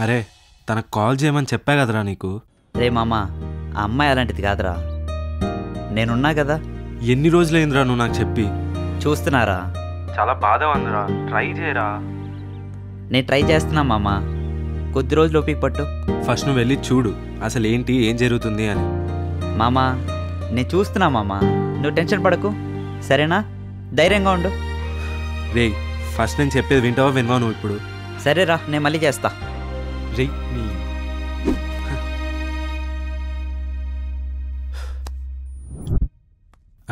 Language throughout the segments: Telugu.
అరే తనకు కాల్ చేయమని చెప్పా కదరా నీకు. రే మామ, ఆ అమ్మాయి అలాంటిది కాదురా, నేనున్నా కదా. ఎన్ని రోజులైందిరా నువ్వు నాకు చెప్పి? చూస్తున్నారా? చాలా బాధ ఉందిరా, ట్రై చేయరా. నేను ట్రై చేస్తున్నా మామ, కొద్ది రోజులు ఓపిక పట్టు. ఫస్ట్ నువ్వు వెళ్ళి చూడు అసలు ఏంటి ఏం జరుగుతుంది అని. మామ నేను చూస్తున్నా మామ, నువ్వు టెన్షన్ పడకు సరేనా? ధైర్యంగా ఉండు. రే ఫస్ట్ నేను చెప్పేది వింటావా వినవా నువ్వు ఇప్పుడు? సరేరా, నేను మళ్ళీ చేస్తా. రే నీ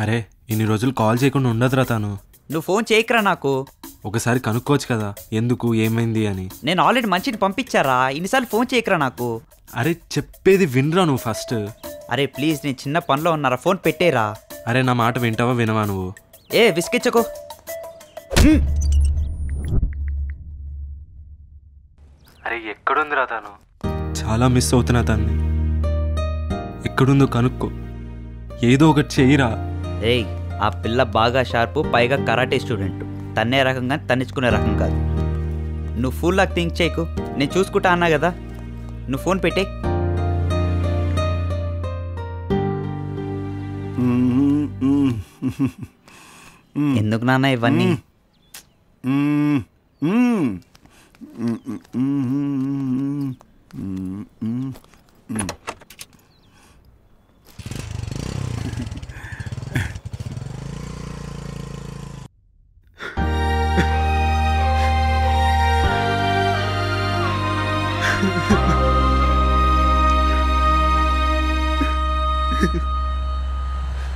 అరే ఇన్ని రోజులు కాల్ చేయకుండా ఉండదురా తను. నువ్వు ఫోన్ చేయకరా నాకు. ఒకసారి కనుక్కోవచ్చు కదా ఎందుకు ఏమైంది అని. నేను ఆల్రెడీ మంచిని పంపించారా, ఇన్నిసార్లు ఫోన్ చేయకరా నాకు. అరే చెప్పేది వినరా నువ్వు ఫస్ట్. అరే ప్లీజ్, నేను చిన్న పనిలో ఉన్నారా, ఫోన్ పెట్టేరా. అరే నా మాట వింటావా వినవా నువ్వు? ఏ విసికించకు. అరే ఎక్కడుందిరా తను? చాలా మిస్ అవుతున్నా తన్ని. ఎక్కడుందో కనుక్కో, ఏదో ఒకటి చెయ్యిరా. ఏయ్ ఆ పిల్ల బాగా షార్పు, పైగా కరాటే స్టూడెంట్. తన్నే రకంగా తన్నించుకునే రకం కాదు. నువ్వు ఫుల్ లాగా థింక్ చేయకు, నేను చూసుకుంటా అన్నా కదా. నువ్వు ఫోన్ పెట్టే. ఎందుకు నాన్న ఇవన్నీ? Ha ha ha.